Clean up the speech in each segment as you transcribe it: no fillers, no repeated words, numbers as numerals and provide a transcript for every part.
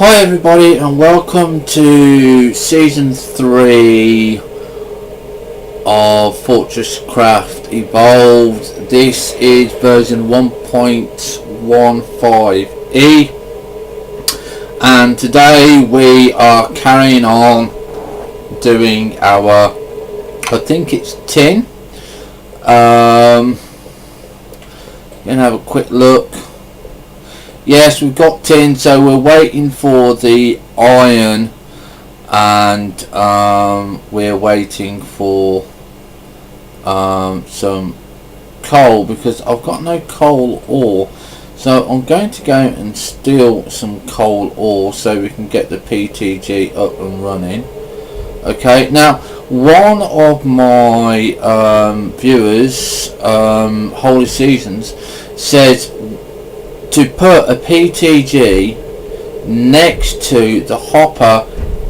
Hi everybody and welcome to Season 3 of FortressCraft Evolved. This is version 1.15e and today we are carrying on doing our, I think it's tin. Gonna have a quick look. Yes, we've got tin, so we're waiting for the iron and we're waiting for some coal because I've got no coal ore, so I'm going to go and steal some coal ore so we can get the PTG up and running. Okay, now one of my viewers, Holy Seasons, said to put a PTG next to the hopper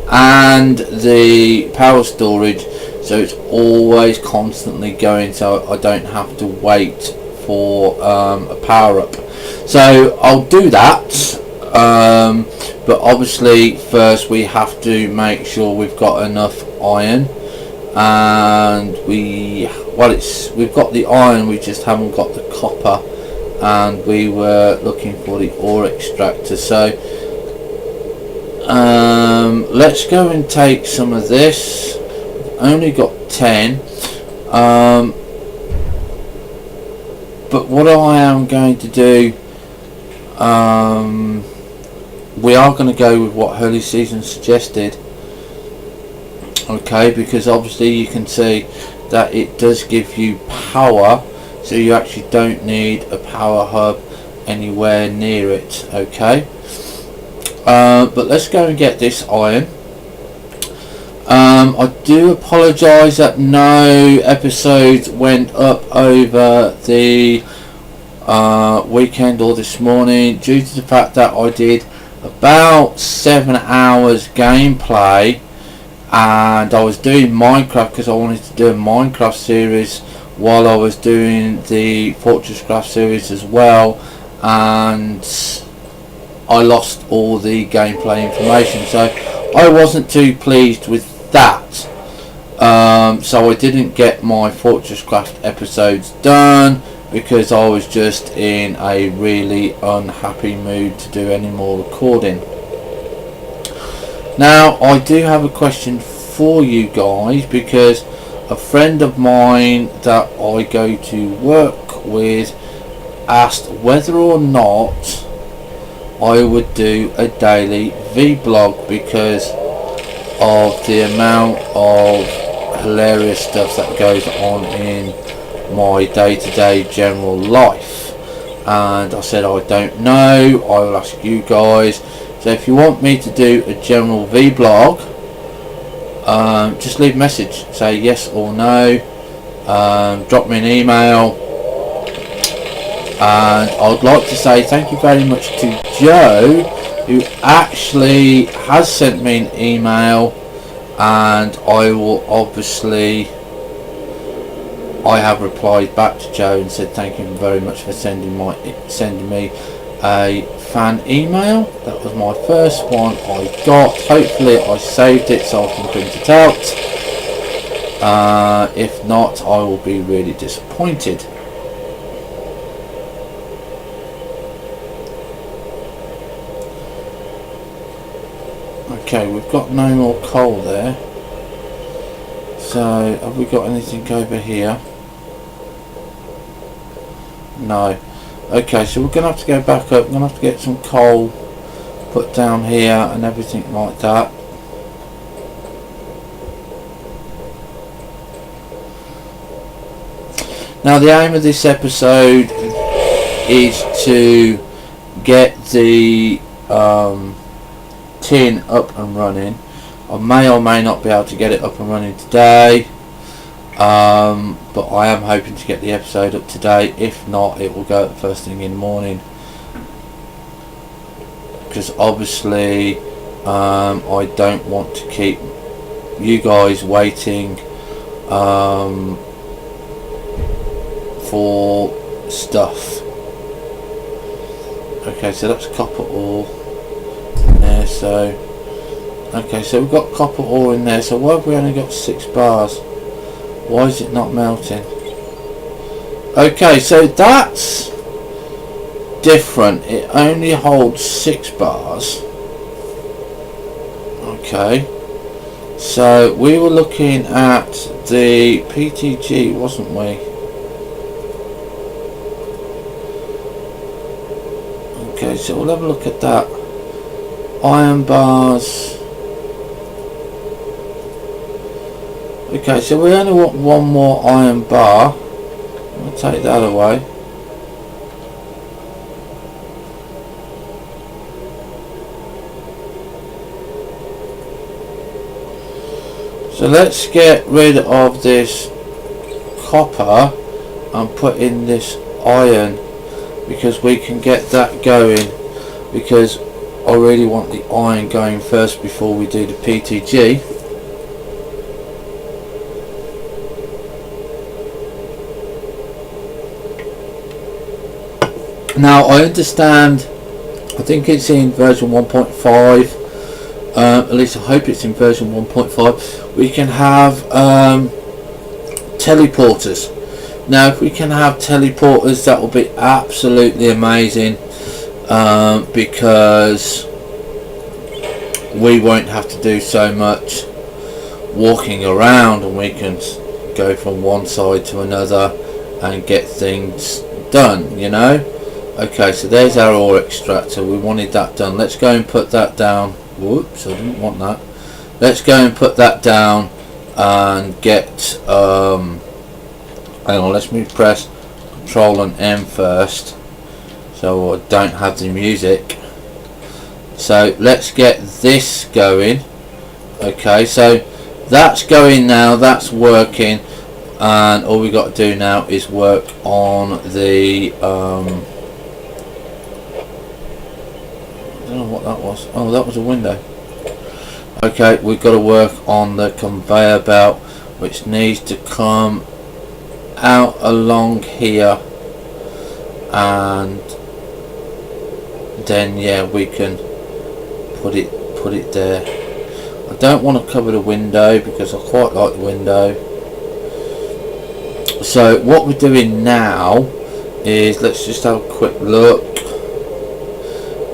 and the power storage so it's always constantly going, so I don't have to wait for a power up. So I'll do that, but obviously first we have to make sure we've got enough iron, and we've got the iron, we just haven't got the copper, and we were looking for the ore extractor. So let's go and take some of this. We've only got 10, but what I am going to do, we are going to go with what Holy Season suggested, okay, because obviously you can see that it does give you power, so you actually don't need a power hub anywhere near it. Okay, but let's go and get this iron. I do apologise that no episodes went up over the weekend or this morning due to the fact that I did about 7 hours gameplay, and I was doing Minecraft because I wanted to do a Minecraft series while I was doing the FortressCraft series as well, and I lost all the gameplay information, so I wasn't too pleased with that. So I didn't get my FortressCraft episodes done because I was just in a really unhappy mood to do any more recording. Now I do have a question for you guys, because a friend of mine that I go to work with asked whether or not I would do a daily vlog because of the amount of hilarious stuff that goes on in my day-to-day general life, and I said I don't know, I will ask you guys. So if you want me to do a general vlog, just leave a message, say yes or no, drop me an email, and I'd like to say thank you very much to Joe, who actually has sent me an email, and I have replied back to Joe and said thank you very much for sending me a fan email. That was my first one I got. Hopefully I saved it so I can print it out. If not, I will be really disappointed. Okay, we've got no more coal there. So have we got anything over here? No. Okay, so we're going to have to go back up. We're going to have to get some coal put down here and everything like that. Now the aim of this episode is to get the tin up and running. I may or may not be able to get it up and running today, but I am hoping to get the episode up today. If not, it will go up first thing in the morning, because obviously I don't want to keep you guys waiting for stuff. Okay, so that's copper ore. Yes, So okay, so we've got copper ore in there. So why have we only got 6 bars? Why is it not melting? Okay, so that's different. It only holds 6 bars. Okay, so we were looking at the PTG, wasn't we? Okay, so we'll have a look at that. Iron bars. Okay, so we only want 1 more iron bar. I'll take that away. So let's get rid of this copper and put in this iron, because we can get that going, because I really want the iron going first before we do the PTG. Now I understand, I think it's in version 1.5, at least I hope it's in version 1.5, we can have teleporters. Now if we can have teleporters, that will be absolutely amazing, because we won't have to do so much walking around, and we can go from one side to another and get things done, you know. Okay, so there's our ore extractor. We wanted that done. Let's go and put that down. Whoops, I didn't want that. Let's go and put that down and get hang on, let me press Control and M first so I don't have the music. So let's get this going. Okay, so that's going now, that's working, and all we got to do now is work on the I don't know what that was. Oh, that was a window. Okay, we've got to work on the conveyor belt, which needs to come out along here, and then yeah, we can put it there. I don't want to cover the window because I quite like the window. So what we're doing now is, let's just have a quick look,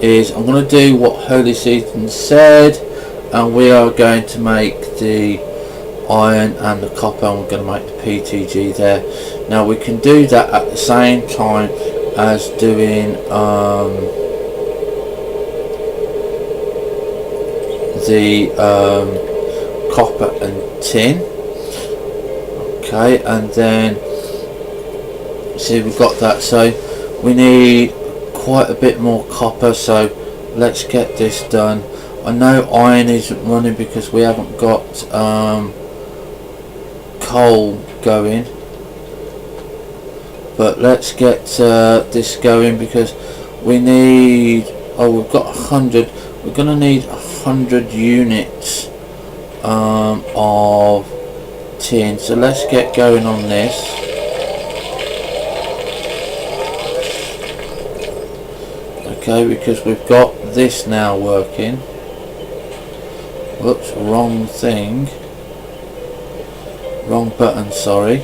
is I'm going to do what Holy Seaton said, and we are going to make the iron and the copper, and we're going to make the PTG there. Now we can do that at the same time as doing the copper and tin. Okay, and then see, we've got that, so we need quite a bit more copper, so let's get this done. I know iron isn't running because we haven't got coal going, but let's get this going because we need, oh, we've got 100, we're going to need 100 units of tin, so let's get going on this. Okay, because we've got this now working. Whoops, wrong thing, wrong button, sorry.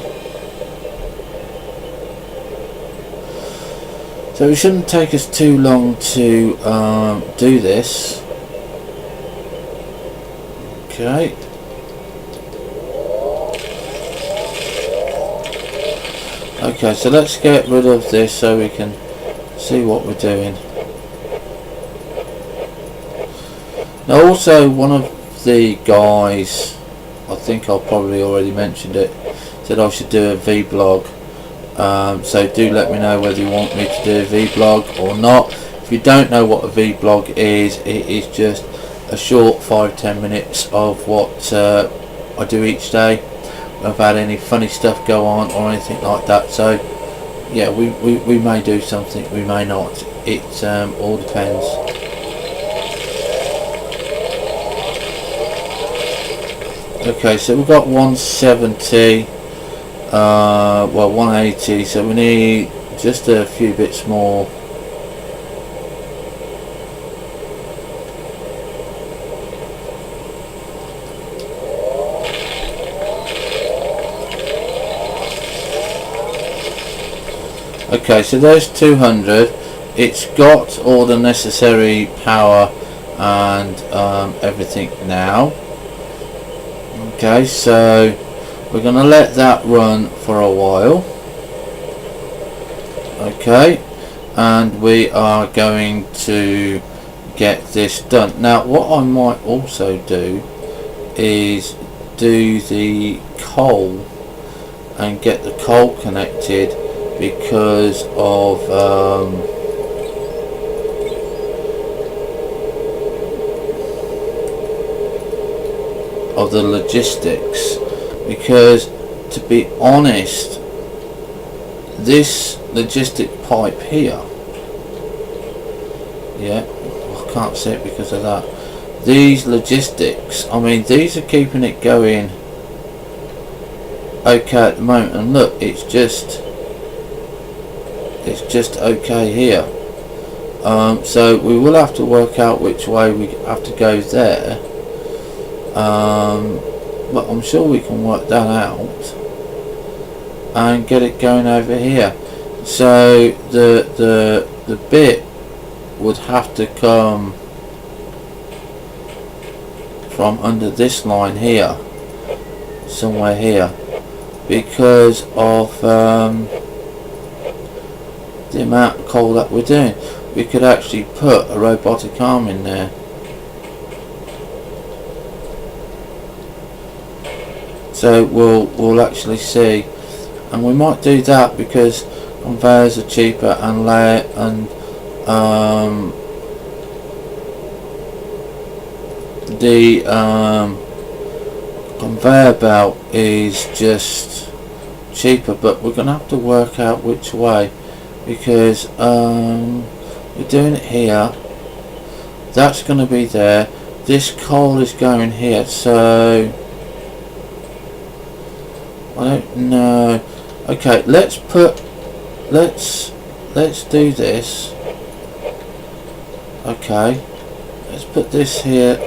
So it shouldn't take us too long to do this. Okay. Okay, so let's get rid of this so we can see what we're doing. Now also, one of the guys, I think I probably already mentioned it, said I should do a vlog. So do let me know whether you want me to do a vlog or not. If you don't know what a vlog is, it is just a short 5-10 minutes of what I do each day. I've had any funny stuff go on or anything like that, so yeah, we may do something, we may not, it all depends. Okay, so we've got 170, well 180, so we need just a few bits more. Okay, so there's 200. It's got all the necessary power and everything now. Okay, so we're going to let that run for a while. Okay, and we are going to get this done. Now what I might also do is do the coal and get the coal connected because of the logistics, because to be honest, this logistic pipe here, yeah, I can't see it because of that. These logistics, I mean, these are keeping it going okay at the moment, and look, it's just okay here. So we will have to work out which way we have to go there, but I'm sure we can work that out and get it going over here. So the bit would have to come from under this line here, somewhere here, because of the amount of coal that we're doing. We could actually put a robotic arm in there. So we'll actually see, and we might do that because conveyors are cheaper and the conveyor belt is just cheaper, but we're gonna have to work out which way, because we're doing it here, that's gonna be there, this coal is going here, so I don't know. Okay, let's do this. Okay, let's put this here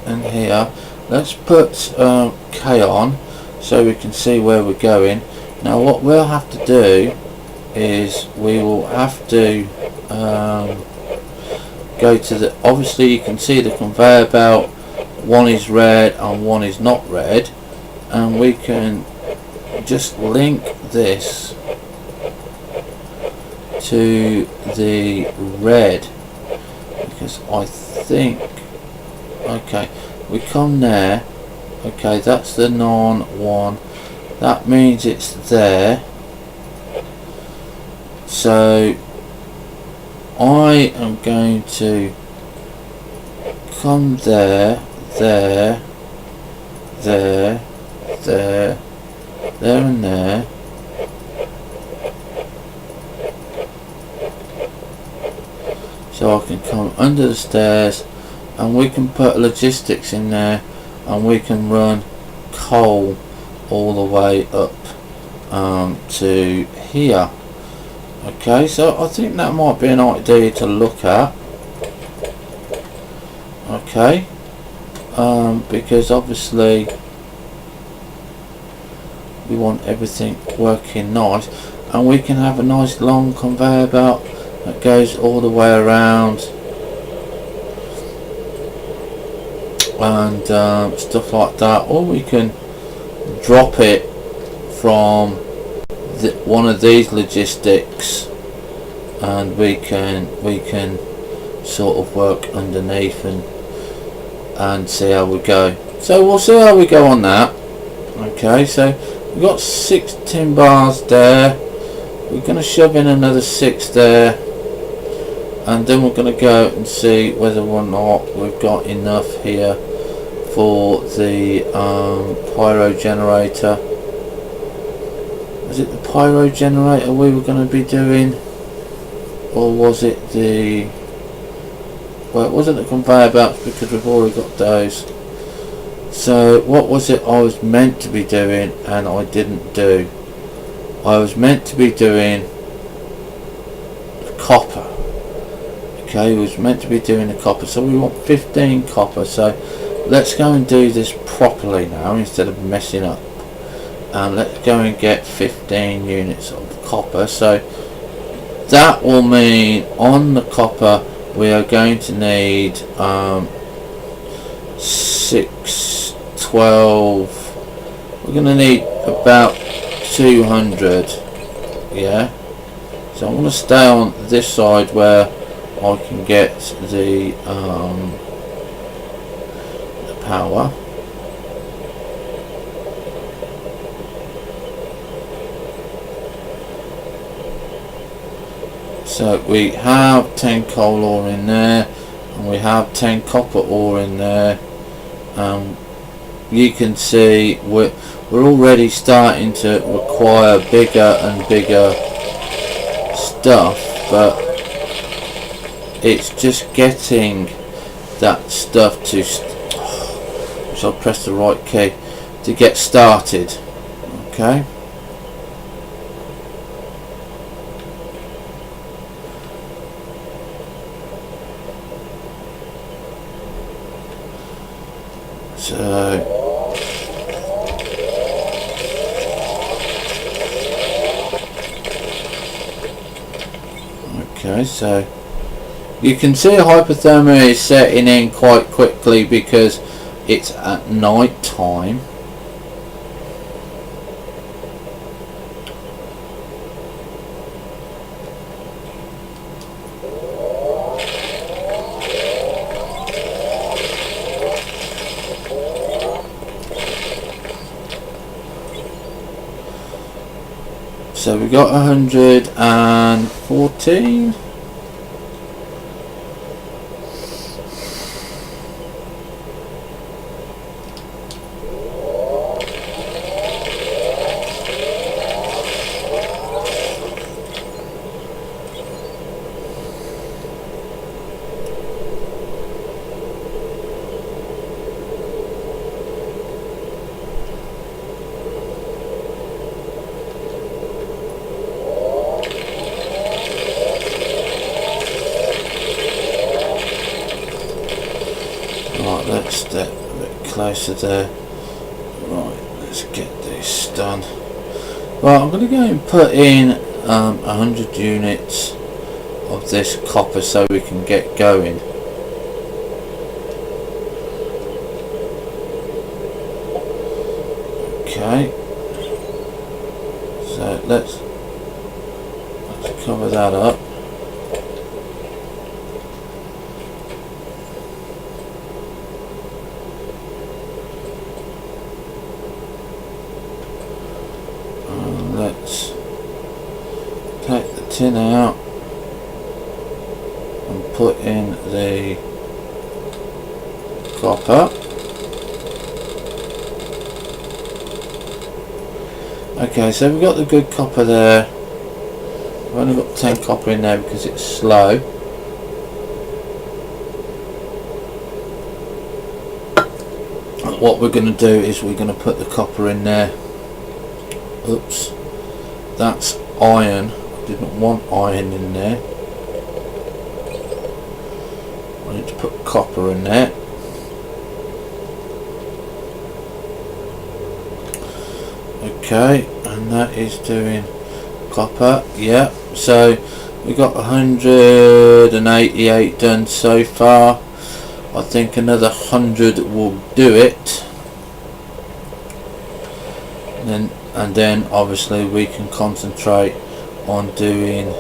and here. Let's put K on so we can see where we're going. Now what we'll have to do is we will have to go to the, obviously you can see the conveyor belt, one is red and one is not red, and we can just link this to the red, because I think, okay, we come there, okay, that's the non one, that means it's there, so I am going to come there, there, there, there, there and there, so I can come under the stairs and we can put logistics in there and we can run coal all the way up to here. Okay, so I think that might be an idea to look at. Okay, because obviously we want everything working nice, and we can have a nice long conveyor belt that goes all the way around and stuff like that, or we can drop it from one of these logistics and we can sort of work underneath and see how we go. So we'll see how we go on that. Okay, so we've got 6 tin bars there, we're going to shove in another 6 there, and then we're going to go and see whether or not we've got enough here for the pyro generator. Was it the pyro generator we were going to be doing, or was it the, well, it wasn't the conveyor belts because we've already got those. So what was it I was meant to be doing and I didn't do? I was meant to be doing the copper. Okay, we was meant to be doing the copper, so we want 15 copper. So let's go and do this properly now instead of messing up, and let's go and get 15 units of copper. So that will mean on the copper we are going to need 6, 12, we're going to need about 200. Yeah, so I'm going to stay on this side where I can get the power. So we have 10 coal ore in there, and we have 10 copper ore in there. You can see we're already starting to require bigger and bigger stuff, but it's just getting that stuff to I'll press the right key to get started. Okay, so okay, so you can see hypothermia is setting in quite quickly because it's at night time. So we got 114. Right, let's step a bit closer there. Right, let's get this done. Right, I'm going to go and put in 100 units of this copper so we can get going. Okay, so let's cover that up. Let's take the tin out and put in the copper. Okay, so we've got the good copper there. We've only got 10 copper in there because it's slow. What we're going to do is we're going to put the copper in there. Oops, that's iron. I didn't want iron in there. I need to put copper in there. Okay, and that is doing copper. Yeah, so we got 188 done so far. I think another 100 will do it. And then obviously we can concentrate on doing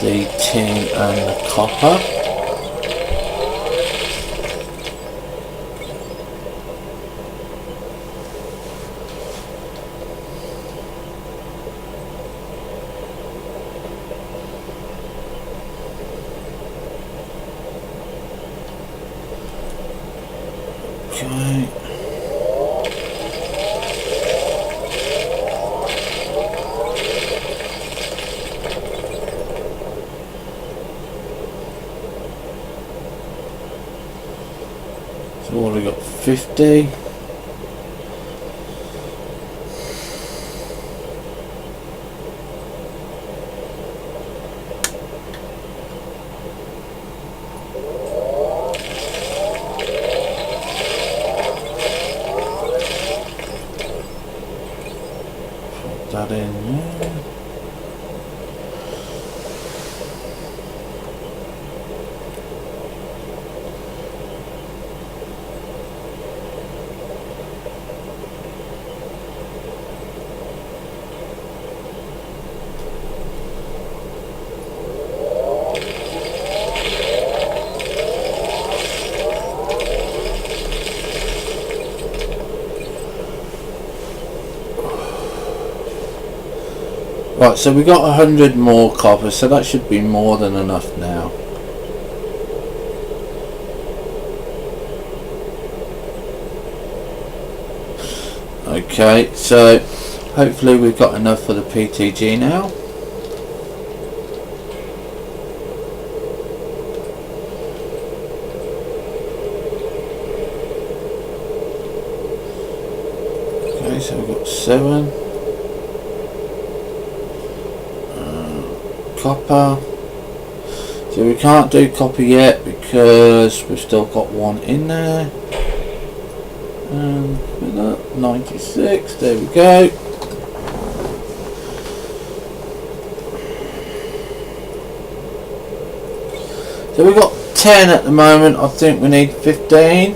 the tin and the copper. Okay. So what have we got? 50. Put that in there. Right, so we got 100 more copper, so that should be more than enough now. Okay, so hopefully we've got enough for the PTG now. Okay, so we've got 7. Copper. So we can't do copper yet because we've still got 1 in there. And with that, 96, there we go. So we've got 10 at the moment. I think we need 15.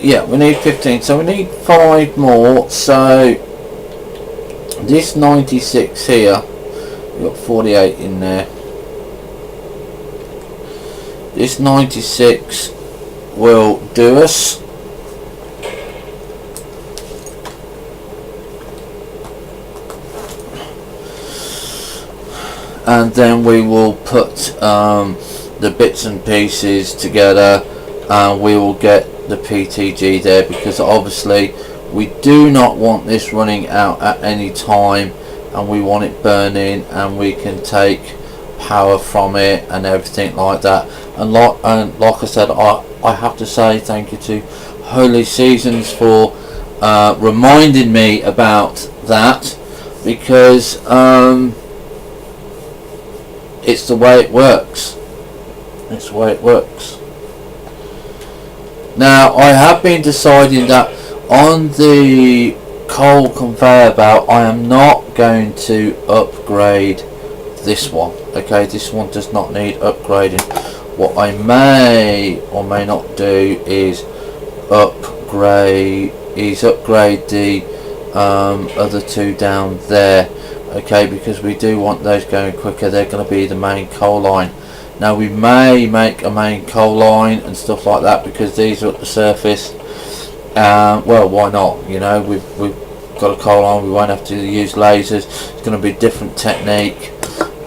Yeah, we need 15, so we need 5 more. So this 96 here, we've got 48 in there. This 96 will do us. And then we will put the bits and pieces together and we will get the PTG there, because obviously we do not want this running out at any time, and we want it burning and we can take power from it and everything like that. And like I said, I have to say thank you to Holy Seasons for reminding me about that, because it's the way it works. It's the way it works. Now I have been deciding that on the coal conveyor belt I am not going to upgrade this one. Okay, this one does not need upgrading. What I may or may not do is upgrade the other 2 down there. Okay, because we do want those going quicker. They're going to be the main coal line. Now we may make a main coal line and stuff like that, because these are at the surface. Well, why not? You know, we've got a coal line. We won't have to use lasers. It's going to be a different technique.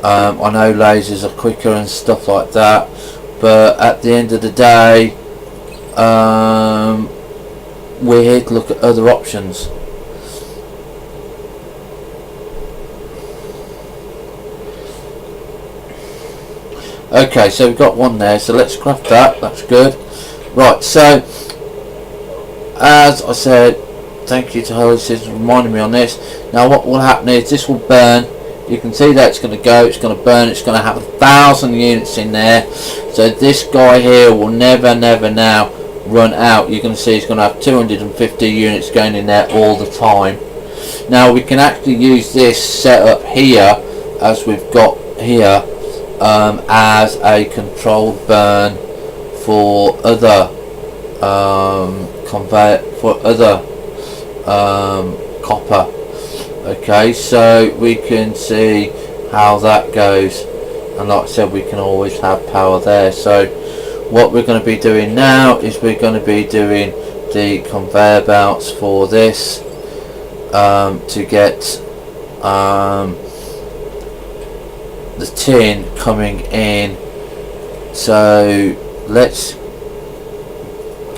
I know lasers are quicker and stuff like that, but at the end of the day, we're here to look at other options. Okay, so we've got 1 there, so let's craft that. That's good. Right, so as I said, thank you to Holy Seasons for reminding me on this. Now what will happen is this will burn. You can see that it's going to go, it's going to burn, it's going to have 1,000 units in there. So this guy here will never now run out. You can see it's going to have 250 units going in there all the time. Now we can actually use this setup here, as we've got here, as a controlled burn for other copper. Okay, so we can see how that goes, and like I said, we can always have power there. So what we're going to be doing now is we're going to be doing the conveyor belts for this to get the tin coming in. So let's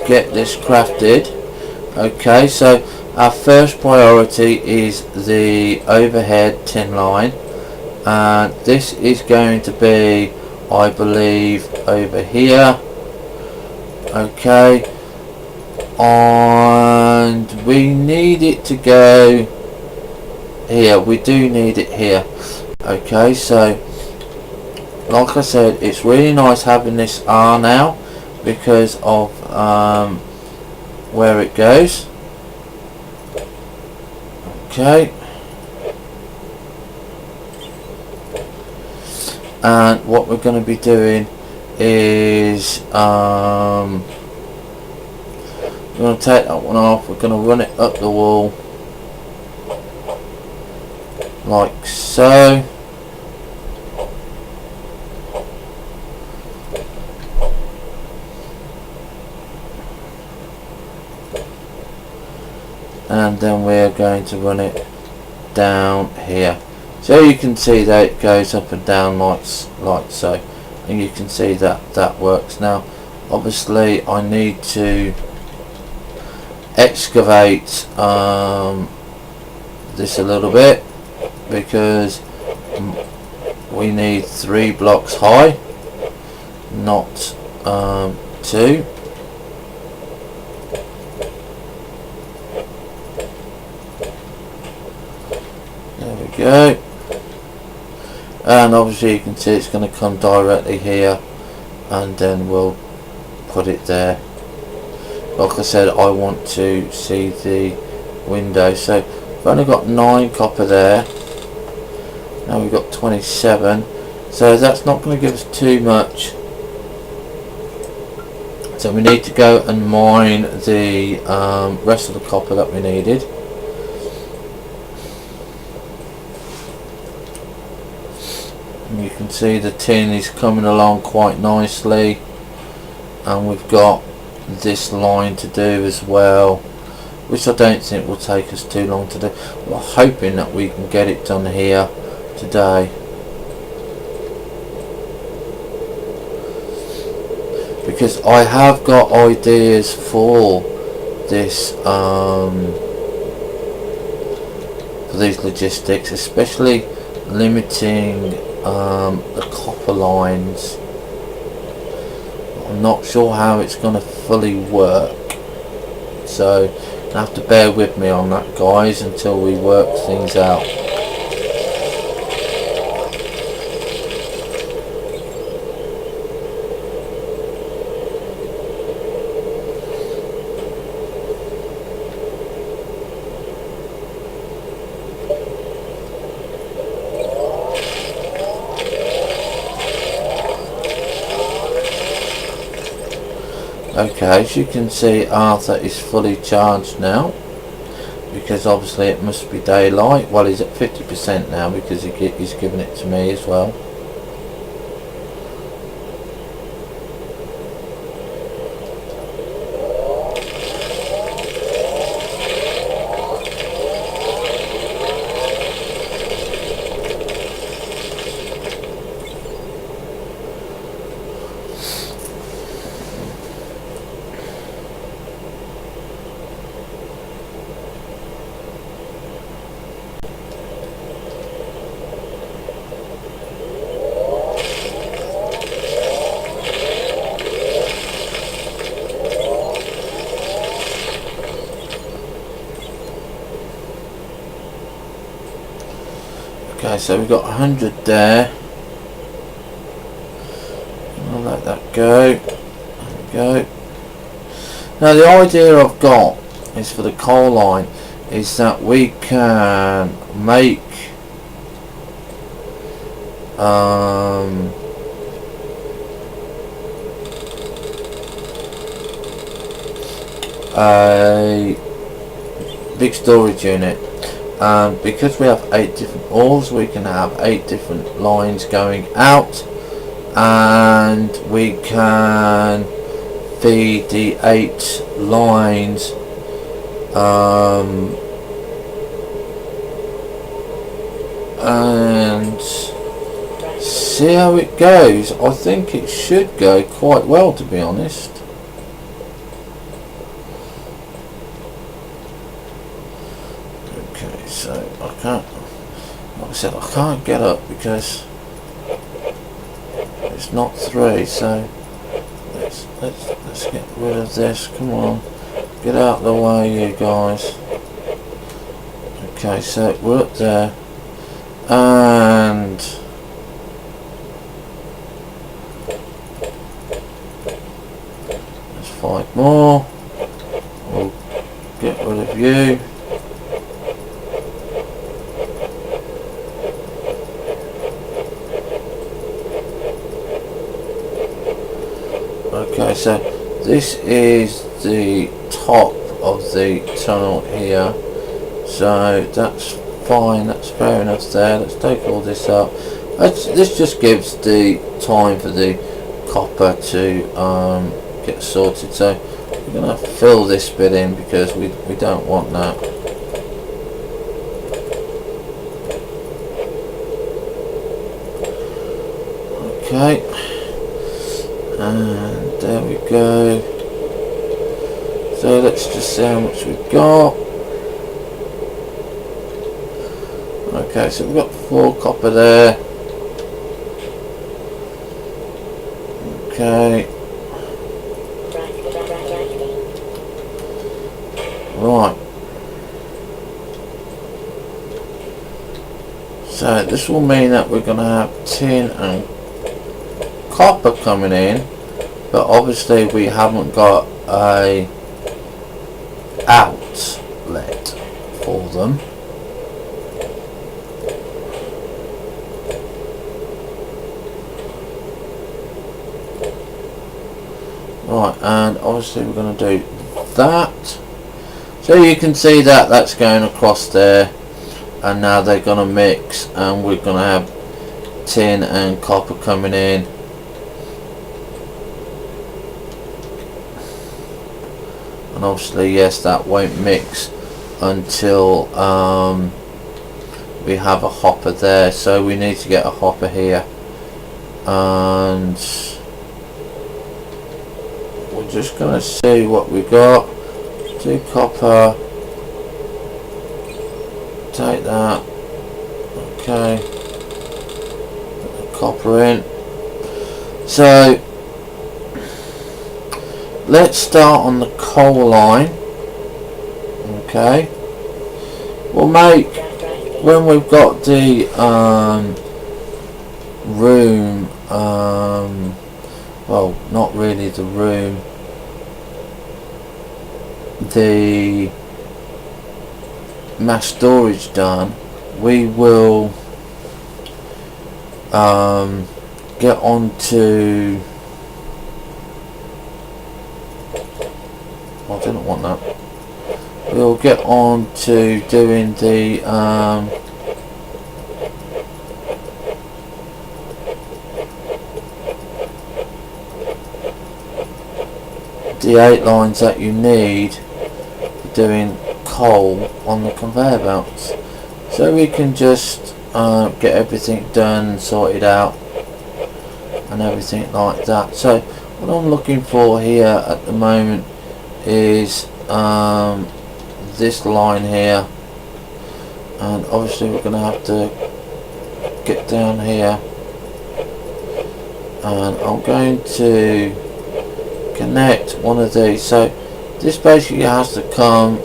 get this crafted. Okay, so our first priority is the overhead tin line, and this is going to be, I believe, over here. Okay, and we need it to go here. We do need it here. Okay, so like I said, it's really nice having this R now because of where it goes. Okay, and what we're going to be doing is we're going to take that one off. We're going to run it up the wall like so. and then we're going to run it down here. So you can see that it goes up and down like so, and you can see that that works. Now obviously I need to excavate this a little bit, because we need 3 blocks high, not 2. There we go. And obviously you can see it's going to come directly here, and then we'll put it there. Like I said, I want to see the window. So we've only got 9 copper there. Now we've got 27. So that's not going to give us too much. So we need to go and mine the rest of the copper that we needed. And you can see the tin is coming along quite nicely, and we've got this line to do as well, which I don't think will take us too long to do. We're hoping that we can get it done here today, because I have got ideas for this for these logistics, especially limiting the copper lines. I'm not sure how it's going to fully work, so you have to bear with me on that, guys, until we work things out. Okay, as you can see, Arthur is fully charged now, because obviously it must be daylight. Well, he's at 50% now because he's given it to me as well. Okay, so we've got 100 there. I'll let that go. There we go. Now the idea I've got is for the coal line is that we can make a big storage unit. Because we have 8 different ores, we can have 8 different lines going out, and we can feed the 8 lines and see how it goes. I think it should go quite well, to be honest. So I can't, like I said, I can't get up because it's not 3. So let's get rid of this. Come on, get out of the way, you guys. Okay, so we're up there, and there's 5 more. We'll get rid of you. Okay, so this is the top of the tunnel here, so that's fine, that's fair enough there. Let's take all this up. This just gives the time for the copper to get sorted, so we're going to fill this bit in because we don't want that. Okay, and there we go. So let's just see how much we've got. Okay, so we've got 4 copper there. Okay. Right. So this will mean that we're going to have tin and copper coming in, but obviously we haven't got a outlet for them. Right, and obviously we're going to do that. So you can see that that's going across there, and now they're going to mix, and we're going to have tin and copper coming in. And obviously, yes, that won't mix until we have a hopper there, so we need to get a hopper here, and we're just going to see what we got. 2 copper, take that, okay, put the copper in. So let's start on the coal line. Okay, we'll make, when we've got the room, well, not really the room, the mass storage done, we will get on to, I didn't want that. We'll get on to doing the the 8 lines that you need for doing coal on the conveyor belts, so we can just get everything done, sorted out and everything like that. So what I'm looking for here at the moment is this line here, and obviously we're going to have to get down here, and I'm going to connect one of these. So this basically has to come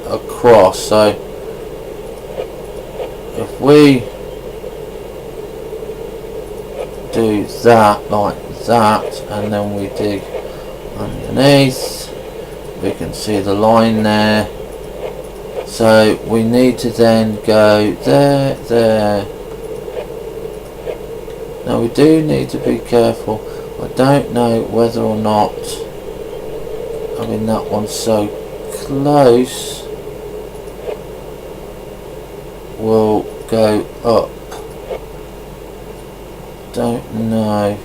across, so if we do that like that, and then we dig underneath, we can see the line there. So we need to then go there, there. Now we do need to be careful. I don't know whether or not, I mean, that one's so close, will go up. Don't know.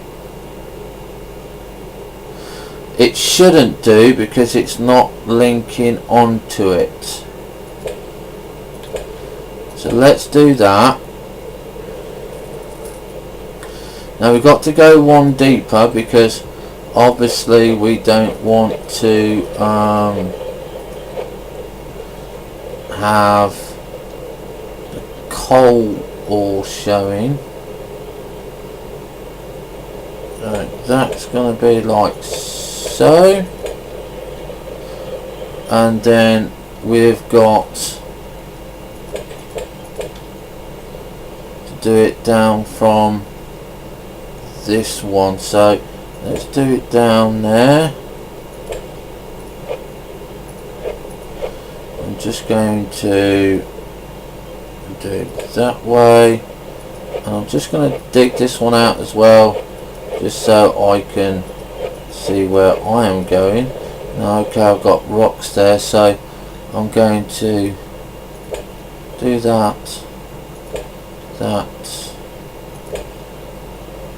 It shouldn't do because it's not linking onto it. So let's do that. Now we've got to go one deeper because obviously we don't want to have the coal all showing. That's going to be like so, and then we've got to do it down from this one, so let's do it down there. I'm just going to do it that way, and I'm just going to dig this one out as well, just so I can see where I am going. Now, okay, I've got rocks there, so I'm going to do that.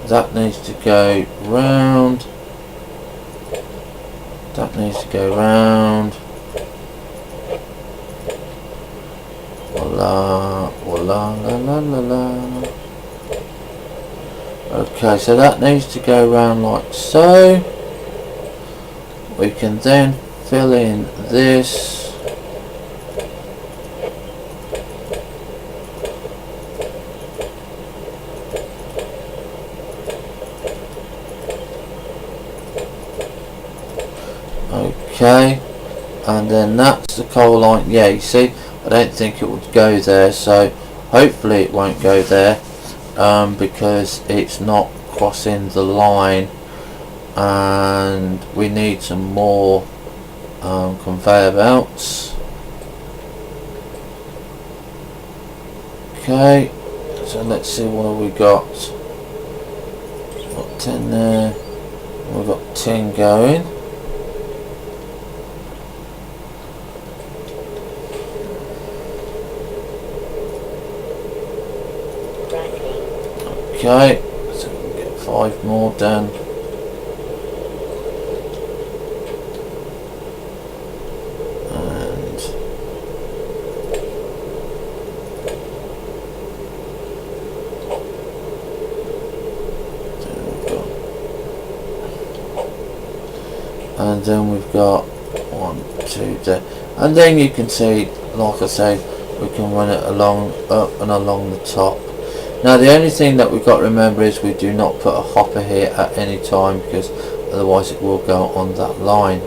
That needs to go round. That needs to go round. Voila, voila, la la la la. Okay, so that needs to go around like so. We can then fill in this. Okay, and then that's the coal line. Yeah, you see, I don't think it would go there, so hopefully it won't go there, because it's not crossing the line, and we need some more conveyor belts. Okay, so let's see what have we got. We've got 10 there, we've got 10 going. Okay, so we can get 5 more done. And then we've got 1, 2 there. And then you can see, like I say, we can run it along, up and along the top. Now the only thing that we've got to remember is we do not put a hopper here at any time, because otherwise it will go on that line.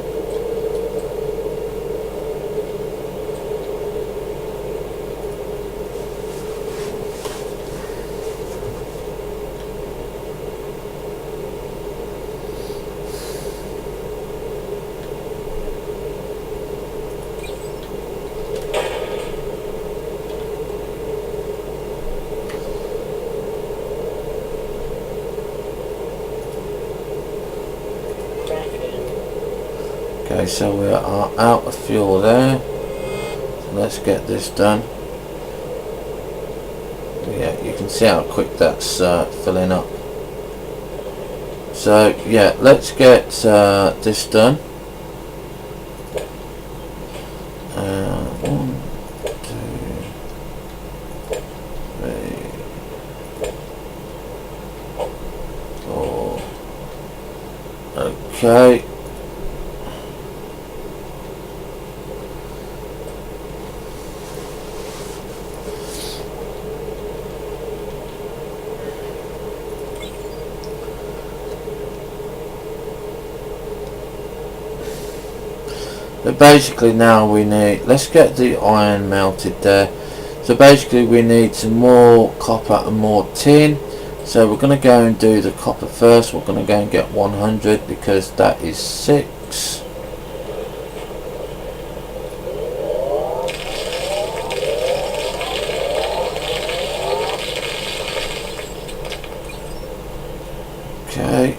Okay, so we are out of fuel there. So let's get this done. Yeah, you can see how quick that's filling up. So yeah, let's get this done. 1, 2, 3, 4. Okay. So basically now we need, let's get the iron melted there. So basically we need some more copper and more tin. So we're going to go and do the copper first. We're going to go and get 100 because that is 6. Okay.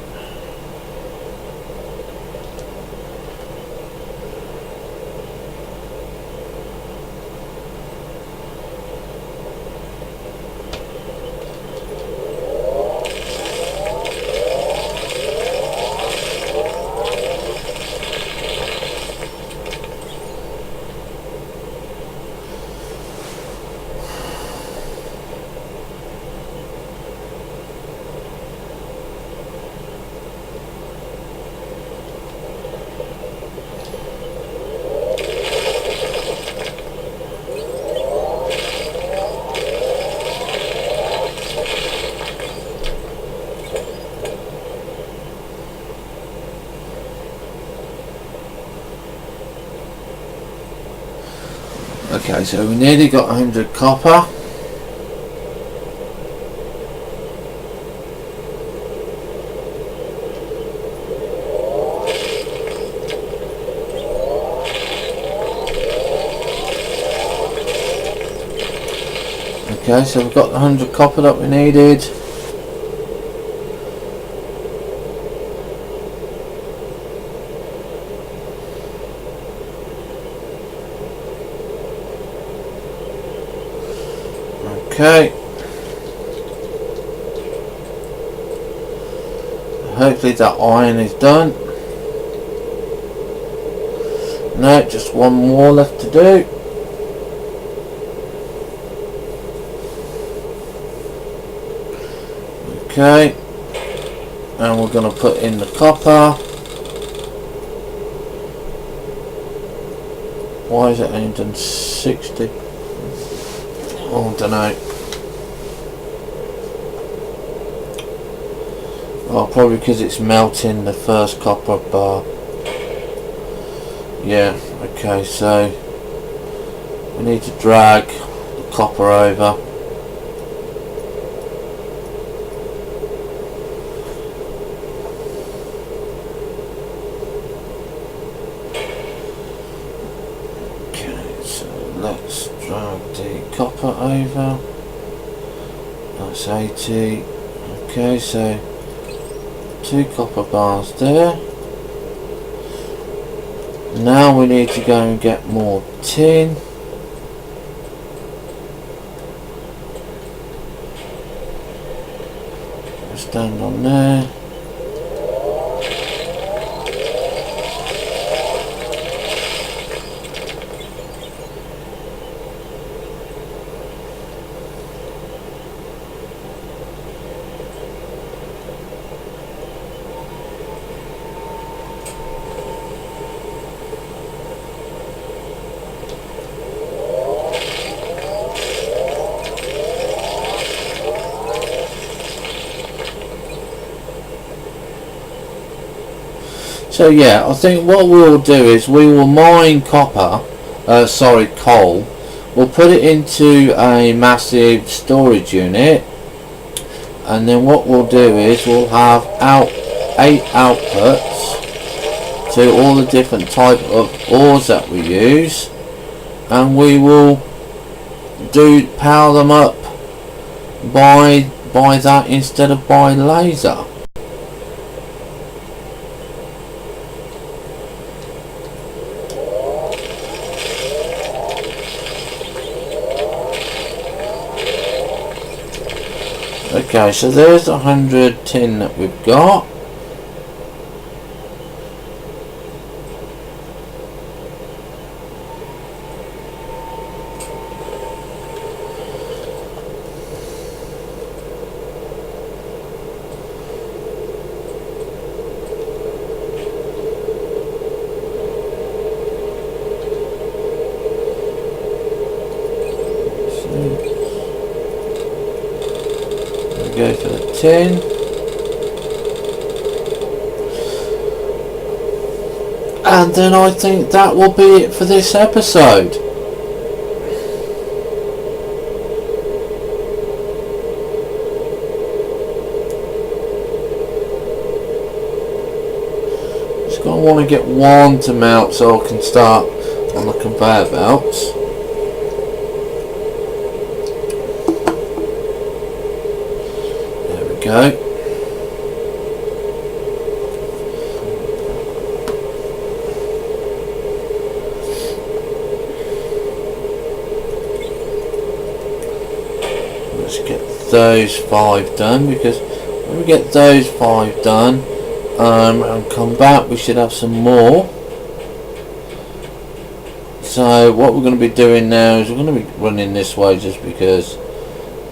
Okay, so we nearly got 100 copper. Okay, so we've got the 100 copper that we needed. Okay. Hopefully that iron is done. No, just one more left to do. Okay. and we're going to put in the copper. Why is it only done 60? Oh, I don't know. Oh, probably because it's melting the first copper bar. Yeah, okay, so we need to drag the copper over. Okay, so let's drag the copper over. That's 80. Okay, so 2 copper bars there. Now we need to go and get more tin. Stand on there. So yeah, I think what we'll do is we will mine coal. We'll put it into a massive storage unit, and then what we'll do is we'll have 8 outputs to all the different type of ores that we use, and we will power them up by that instead of by laser. Okay, so there's 100 tin that we've got. Go for the tin. And then I think that will be it for this episode. Just gonna want to get one to melt so I can start on the conveyor belts. Go. Let's get those 5 done, because when we get those 5 done and come back, we should have some more. So what we're going to be doing now is we're going to be running this way just because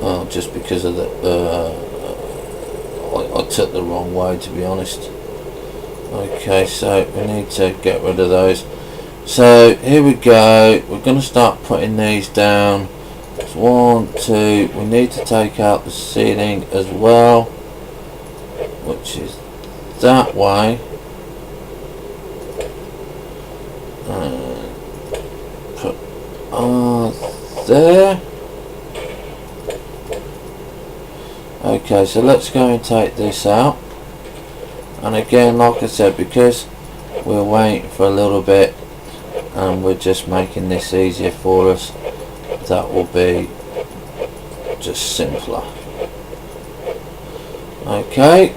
of the I took the wrong way, to be honest. Okay, so we need to get rid of those. So here we go. We're going to start putting these down. It's 1, 2. We need to take out the ceiling as well, which is that way. Put there. Okay, so let's go and take this out. And again, like I said, because we're waiting for a little bit and we're just making this easier for us, that will be just simpler. Okay.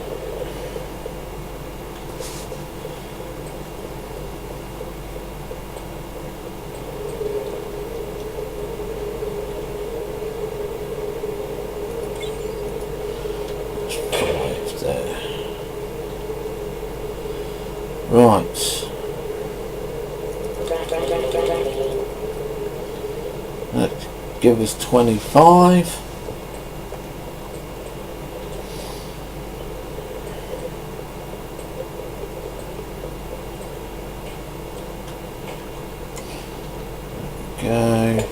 Right. Let's give us 25. go.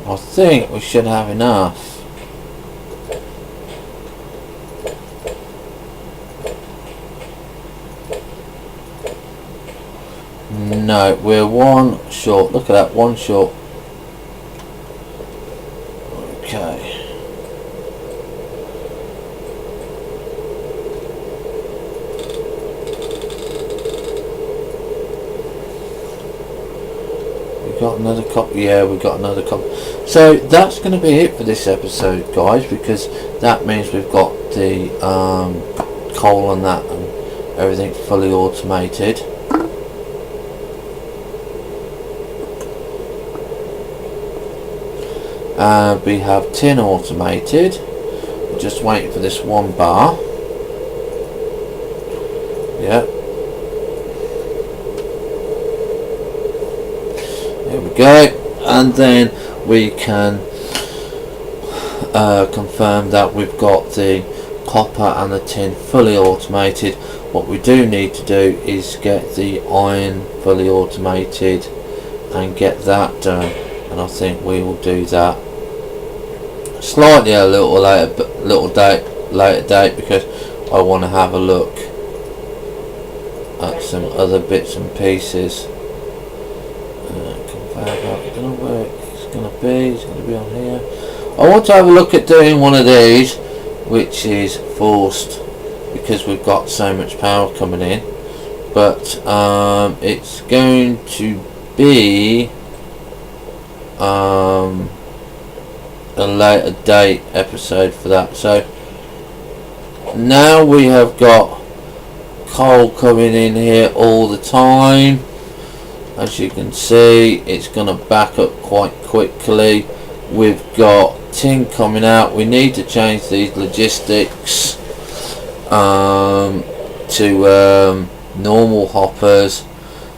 I think we should have enough. No, we're one short. Look at that, one short. Okay. We got another cup. Yeah, we got another cup. So that's going to be it for this episode, guys, because that means we've got the coal and that and everything fully automated. We have tin automated. We're just waiting for this one bar. Yeah. There we go. And then we can confirm that we've got the copper and the tin fully automated. What we do need to do is get the iron fully automated and get that done. And I think we will do that slightly a little later, later date, because I want to have a look at some other bits and pieces. I don't know where it's going to be. It's going to be on here. I want to have a look at doing one of these, which is forced, because we've got so much power coming in. But it's going to be a later date episode for that. So now we have got coal coming in here all the time. As you can see, it's going to back up quite quickly. We've got tin coming out. We need to change these logistics to normal hoppers,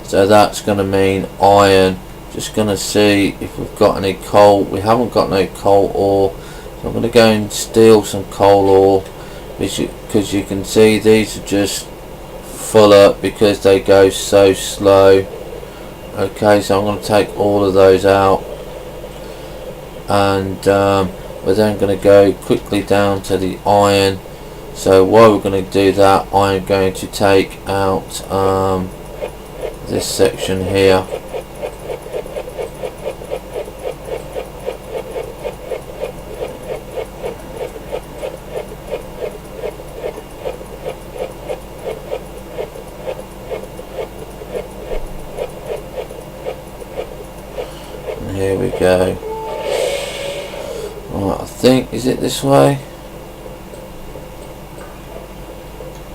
so that's going to mean iron. Just going to see if we've got any coal. We haven't got no coal ore, so I'm going to go and steal some coal ore, because you can see these are just full up because they go so slow. Okay, so I'm going to take all of those out, and we're then going to go quickly down to the iron. So while we're going to do that, I'm going to take out this section here. Here we go. Right, I think, is it this way?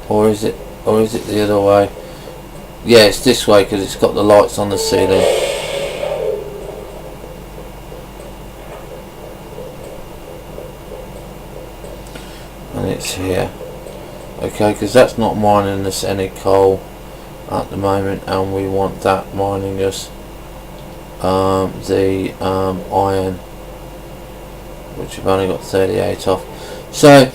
Or is it the other way? Yeah, it's this way because it's got the lights on the ceiling. And it's here. Okay, because that's not mining us any coal at the moment, and we want that mining us the iron, which we've only got 38 off. So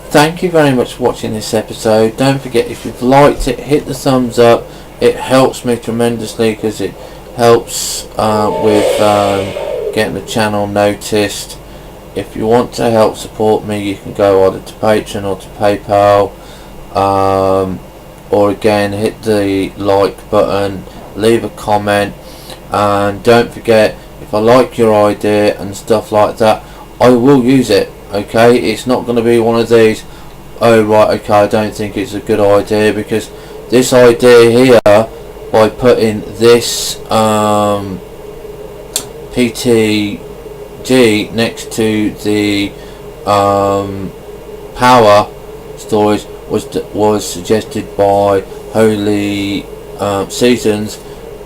thank you very much for watching this episode. Don't forget, if you've liked it, hit the thumbs up. It helps me tremendously because it helps with getting the channel noticed. If you want to help support me, you can go either to Patreon or to PayPal, or again hit the like button, leave a comment. And don't forget, if I like your idea and stuff like that, I will use it. Okay, it's not going to be one of these, oh right, okay, I don't think it's a good idea, because this idea here, by putting this PTG next to the power storage was suggested by Holy Seasons,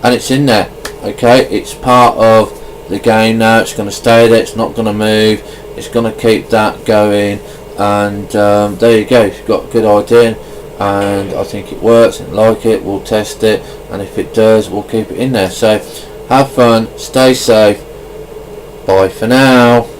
and it's in there. Okay, it's part of the game now. It's going to stay there. It's not going to move. It's going to keep that going. And there you go. If you've got a good idea and I think it works and like it, we'll test it. And if it does, we'll keep it in there. So Have fun, stay safe, bye for now.